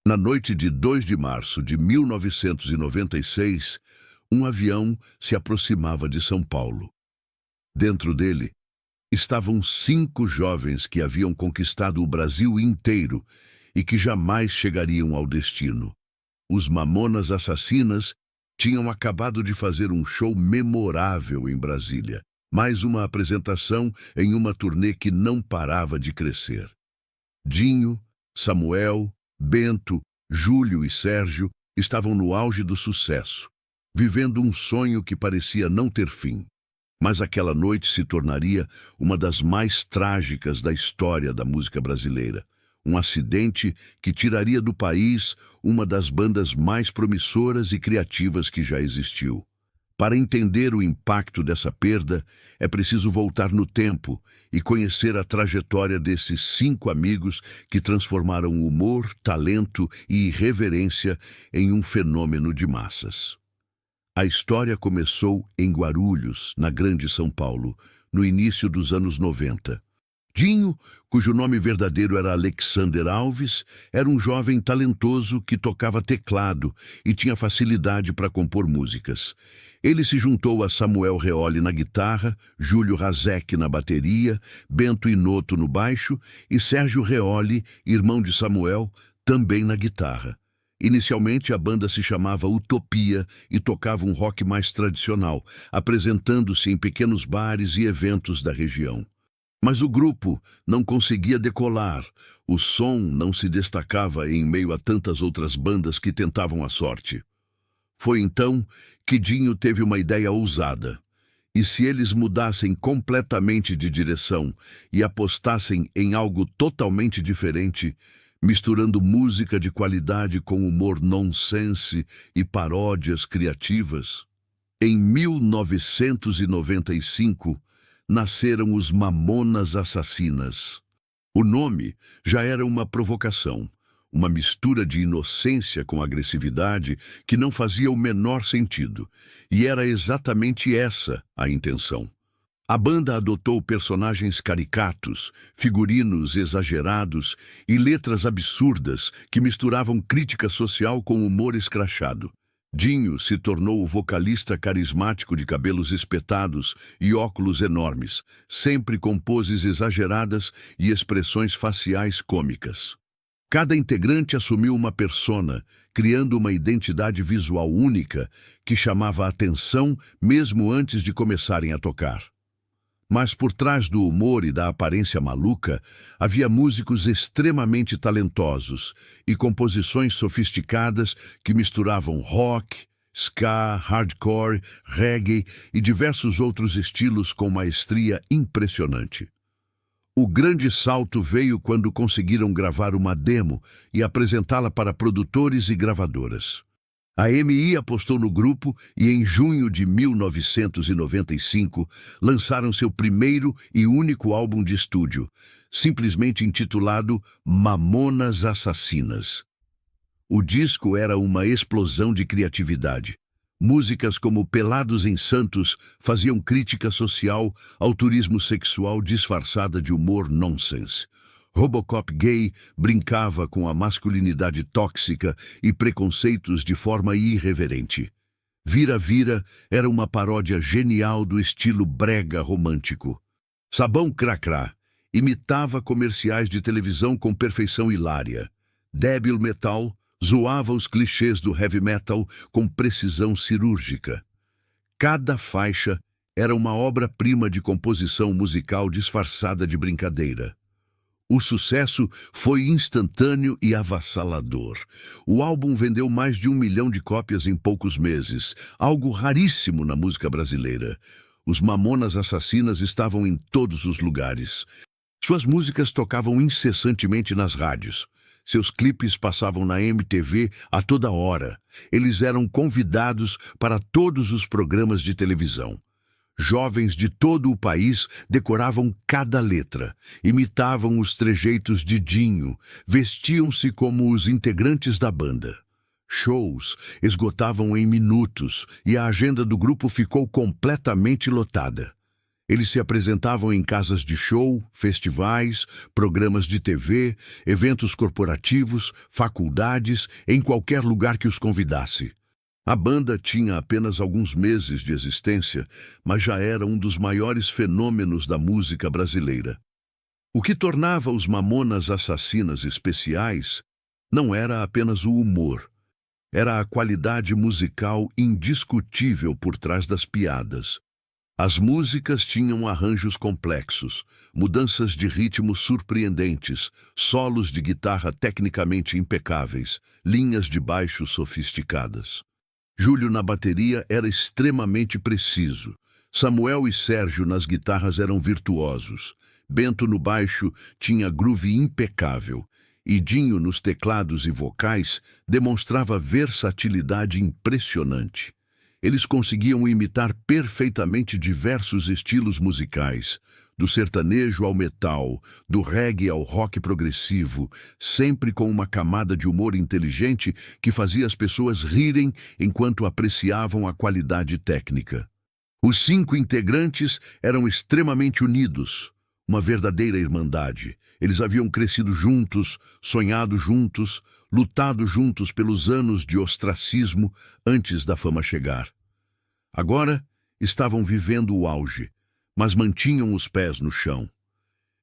Na noite de 2 de março de 1996, um avião se aproximava de São Paulo. Dentro dele estavam 5 jovens que haviam conquistado o Brasil inteiro e que jamais chegariam ao destino. Os Mamonas Assassinas tinham acabado de fazer um show memorável em Brasília, mais uma apresentação em uma turnê que não parava de crescer. Dinho, Samuel, Bento, Júlio e Sérgio estavam no auge do sucesso, vivendo um sonho que parecia não ter fim. Mas aquela noite se tornaria uma das mais trágicas da história da música brasileira. Um acidente que tiraria do país uma das bandas mais promissoras e criativas que já existiu. Para entender o impacto dessa perda, é preciso voltar no tempo e conhecer a trajetória desses 5 amigos que transformaram humor, talento e irreverência em um fenômeno de massas. A história começou em Guarulhos, na Grande São Paulo, no início dos anos 90. Dinho, cujo nome verdadeiro era Alexander Alves, era um jovem talentoso que tocava teclado e tinha facilidade para compor músicas. Ele se juntou a Samuel Reoli na guitarra, Júlio Razek na bateria, Bento Inoto no baixo e Sérgio Reoli, irmão de Samuel, também na guitarra. Inicialmente a banda se chamava Utopia e tocava um rock mais tradicional, apresentando-se em pequenos bares e eventos da região. Mas o grupo não conseguia decolar, o som não se destacava em meio a tantas outras bandas que tentavam a sorte. Foi então que Dinho teve uma ideia ousada. E se eles mudassem completamente de direção e apostassem em algo totalmente diferente, misturando música de qualidade com humor nonsense e paródias criativas? Em 1995, nasceram os Mamonas Assassinas. O nome já era uma provocação, uma mistura de inocência com agressividade que não fazia o menor sentido, e era exatamente essa a intenção. A banda adotou personagens caricatos, figurinos exagerados e letras absurdas que misturavam crítica social com humor escrachado. Dinho se tornou o vocalista carismático de cabelos espetados e óculos enormes, sempre com poses exageradas e expressões faciais cômicas. Cada integrante assumiu uma persona, criando uma identidade visual única que chamava a atenção mesmo antes de começarem a tocar. Mas por trás do humor e da aparência maluca, havia músicos extremamente talentosos e composições sofisticadas que misturavam rock, ska, hardcore, reggae e diversos outros estilos com maestria impressionante. O grande salto veio quando conseguiram gravar uma demo e apresentá-la para produtores e gravadoras. A EMI apostou no grupo e, em junho de 1995, lançaram seu primeiro e único álbum de estúdio, simplesmente intitulado Mamonas Assassinas. O disco era uma explosão de criatividade. Músicas como Pelados em Santos faziam crítica social ao turismo sexual disfarçada de humor nonsense. Robocop gay brincava com a masculinidade tóxica e preconceitos de forma irreverente. Vira Vira era uma paródia genial do estilo brega romântico. Sabão Cracrá imitava comerciais de televisão com perfeição hilária. Débil Metal zoava os clichês do heavy metal com precisão cirúrgica. Cada faixa era uma obra-prima de composição musical disfarçada de brincadeira. O sucesso foi instantâneo e avassalador. O álbum vendeu mais de 1 milhão de cópias em poucos meses, algo raríssimo na música brasileira. Os Mamonas Assassinas estavam em todos os lugares. Suas músicas tocavam incessantemente nas rádios. Seus clipes passavam na MTV a toda hora. Eles eram convidados para todos os programas de televisão. Jovens de todo o país decoravam cada letra, imitavam os trejeitos de Dinho, vestiam-se como os integrantes da banda. Shows esgotavam em minutos e a agenda do grupo ficou completamente lotada. Eles se apresentavam em casas de show, festivais, programas de TV, eventos corporativos, faculdades, em qualquer lugar que os convidasse. A banda tinha apenas alguns meses de existência, mas já era um dos maiores fenômenos da música brasileira. O que tornava os Mamonas Assassinas especiais não era apenas o humor, era a qualidade musical indiscutível por trás das piadas. As músicas tinham arranjos complexos, mudanças de ritmo surpreendentes, solos de guitarra tecnicamente impecáveis, linhas de baixo sofisticadas. Júlio na bateria era extremamente preciso. Samuel e Sérgio nas guitarras eram virtuosos. Bento no baixo tinha groove impecável. E Dinho nos teclados e vocais demonstrava versatilidade impressionante. Eles conseguiam imitar perfeitamente diversos estilos musicais, do sertanejo ao metal, do reggae ao rock progressivo, sempre com uma camada de humor inteligente que fazia as pessoas rirem enquanto apreciavam a qualidade técnica. Os 5 integrantes eram extremamente unidos, uma verdadeira irmandade. Eles haviam crescido juntos, sonhado juntos, lutado juntos pelos anos de ostracismo antes da fama chegar. Agora estavam vivendo o auge, mas mantinham os pés no chão.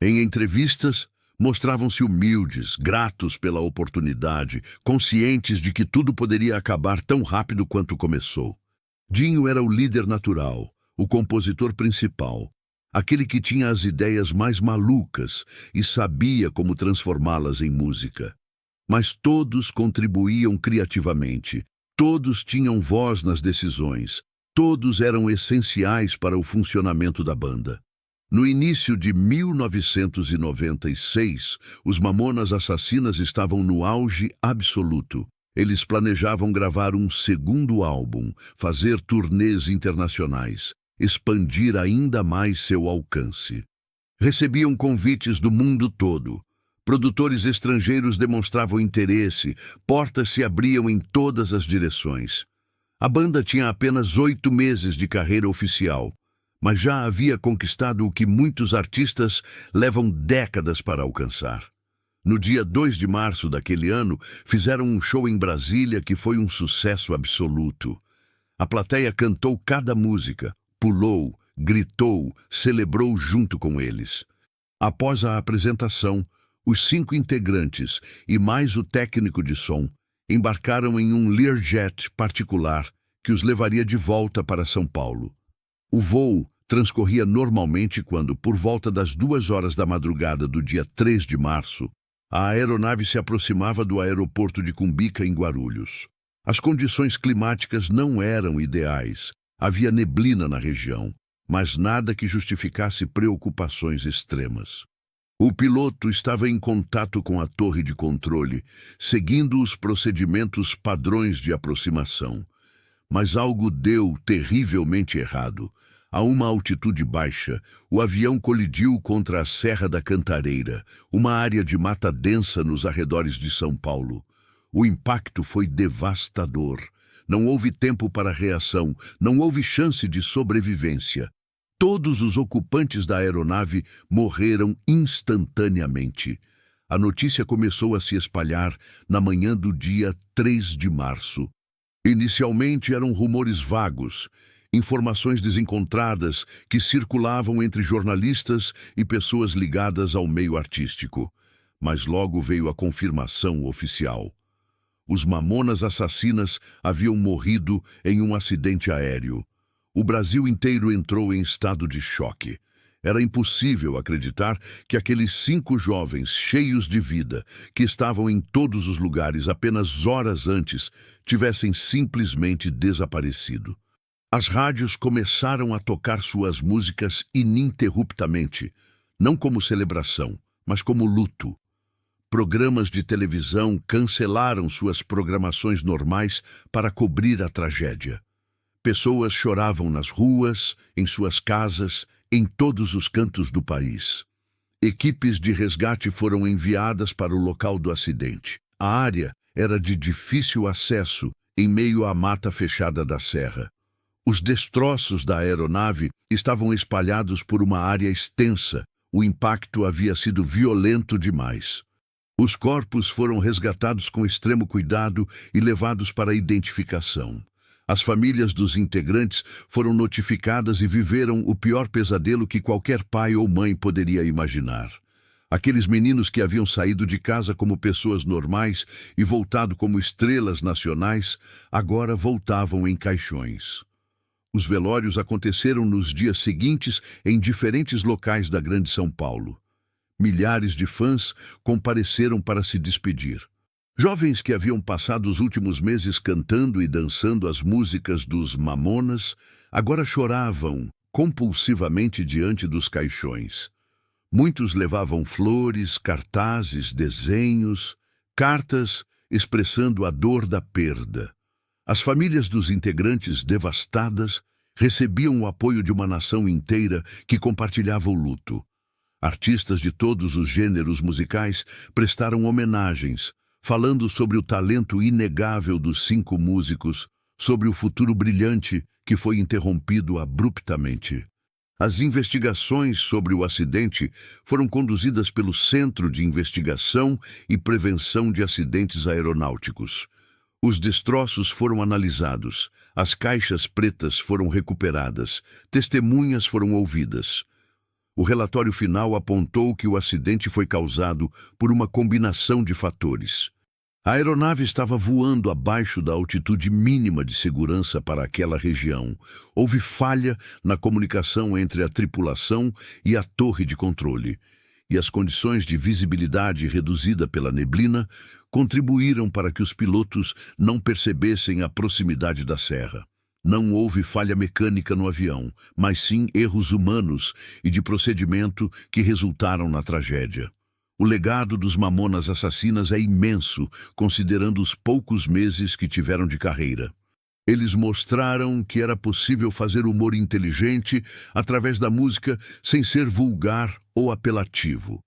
Em entrevistas, mostravam-se humildes, gratos pela oportunidade, conscientes de que tudo poderia acabar tão rápido quanto começou. Dinho era o líder natural, o compositor principal, aquele que tinha as ideias mais malucas e sabia como transformá-las em música. Mas todos contribuíam criativamente, todos tinham voz nas decisões, todos eram essenciais para o funcionamento da banda. No início de 1996, os Mamonas Assassinas estavam no auge absoluto. Eles planejavam gravar um segundo álbum, fazer turnês internacionais, expandir ainda mais seu alcance. Recebiam convites do mundo todo. Produtores estrangeiros demonstravam interesse, portas se abriam em todas as direções. A banda tinha apenas 8 meses de carreira oficial, mas já havia conquistado o que muitos artistas levam décadas para alcançar. No dia 2 de março daquele ano, fizeram um show em Brasília que foi um sucesso absoluto. A plateia cantou cada música, pulou, gritou, celebrou junto com eles. Após a apresentação, os 5 integrantes e mais o técnico de som embarcaram em um Learjet particular que os levaria de volta para São Paulo. O voo transcorria normalmente quando, por volta das 2 horas da madrugada do dia 3 de março, a aeronave se aproximava do aeroporto de Cumbica, em Guarulhos. As condições climáticas não eram ideais. Havia neblina na região, mas nada que justificasse preocupações extremas. O piloto estava em contato com a torre de controle, seguindo os procedimentos padrões de aproximação. Mas algo deu terrivelmente errado. A uma altitude baixa, o avião colidiu contra a Serra da Cantareira, uma área de mata densa nos arredores de São Paulo. O impacto foi devastador. Não houve tempo para reação, não houve chance de sobrevivência. Todos os ocupantes da aeronave morreram instantaneamente. A notícia começou a se espalhar na manhã do dia 3 de março. Inicialmente eram rumores vagos, informações desencontradas que circulavam entre jornalistas e pessoas ligadas ao meio artístico. Mas logo veio a confirmação oficial. Os Mamonas Assassinas haviam morrido em um acidente aéreo. O Brasil inteiro entrou em estado de choque. Era impossível acreditar que aqueles 5 jovens cheios de vida, que estavam em todos os lugares apenas horas antes, tivessem simplesmente desaparecido. As rádios começaram a tocar suas músicas ininterruptamente, não como celebração, mas como luto. Programas de televisão cancelaram suas programações normais para cobrir a tragédia. Pessoas choravam nas ruas, em suas casas, em todos os cantos do país. Equipes de resgate foram enviadas para o local do acidente. A área era de difícil acesso, em meio à mata fechada da serra. Os destroços da aeronave estavam espalhados por uma área extensa. O impacto havia sido violento demais. Os corpos foram resgatados com extremo cuidado e levados para a identificação. As famílias dos integrantes foram notificadas e viveram o pior pesadelo que qualquer pai ou mãe poderia imaginar. Aqueles meninos que haviam saído de casa como pessoas normais e voltado como estrelas nacionais, agora voltavam em caixões. Os velórios aconteceram nos dias seguintes em diferentes locais da Grande São Paulo. Milhares de fãs compareceram para se despedir. Jovens que haviam passado os últimos meses cantando e dançando as músicas dos Mamonas, agora choravam compulsivamente diante dos caixões. Muitos levavam flores, cartazes, desenhos, cartas expressando a dor da perda. As famílias dos integrantes devastadas recebiam o apoio de uma nação inteira que compartilhava o luto. Artistas de todos os gêneros musicais prestaram homenagens, falando sobre o talento inegável dos 5 músicos, sobre o futuro brilhante que foi interrompido abruptamente. As investigações sobre o acidente foram conduzidas pelo Centro de Investigação e Prevenção de Acidentes Aeronáuticos. Os destroços foram analisados, as caixas pretas foram recuperadas, testemunhas foram ouvidas. O relatório final apontou que o acidente foi causado por uma combinação de fatores. A aeronave estava voando abaixo da altitude mínima de segurança para aquela região. Houve falha na comunicação entre a tripulação e a torre de controle, e as condições de visibilidade reduzida pela neblina contribuíram para que os pilotos não percebessem a proximidade da serra. Não houve falha mecânica no avião, mas sim erros humanos e de procedimento que resultaram na tragédia. O legado dos Mamonas Assassinas é imenso, considerando os poucos meses que tiveram de carreira. Eles mostraram que era possível fazer humor inteligente através da música sem ser vulgar ou apelativo.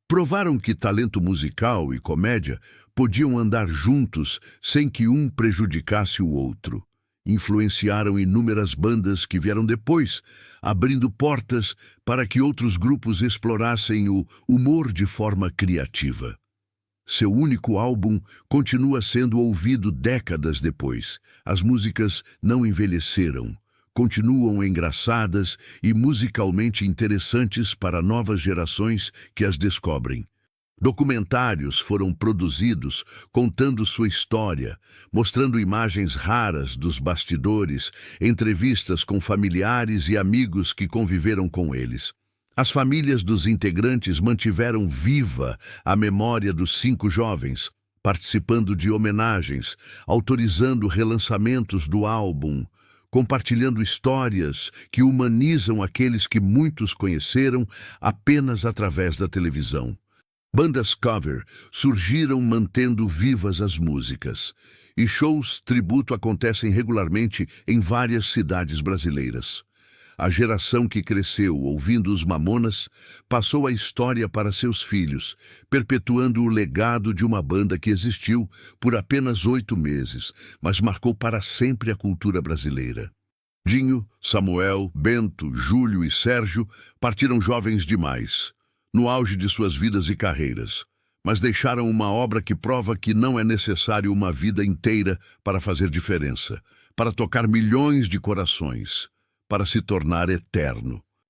Provaram que talento musical e comédia podiam andar juntos sem que um prejudicasse o outro. Influenciaram inúmeras bandas que vieram depois, abrindo portas para que outros grupos explorassem o humor de forma criativa. Seu único álbum continua sendo ouvido décadas depois. As músicas não envelheceram, continuam engraçadas e musicalmente interessantes para novas gerações que as descobrem. Documentários foram produzidos contando sua história, mostrando imagens raras dos bastidores, entrevistas com familiares e amigos que conviveram com eles. As famílias dos integrantes mantiveram viva a memória dos 5 jovens, participando de homenagens, autorizando relançamentos do álbum, compartilhando histórias que humanizam aqueles que muitos conheceram apenas através da televisão. Bandas cover surgiram mantendo vivas as músicas, e shows tributo acontecem regularmente em várias cidades brasileiras. A geração que cresceu ouvindo os Mamonas passou a história para seus filhos, perpetuando o legado de uma banda que existiu por apenas 8 meses, mas marcou para sempre a cultura brasileira. Dinho, Samuel, Bento, Júlio e Sérgio partiram jovens demais, no auge de suas vidas e carreiras, mas deixaram uma obra que prova que não é necessário uma vida inteira para fazer diferença, para tocar milhões de corações, para se tornar eterno.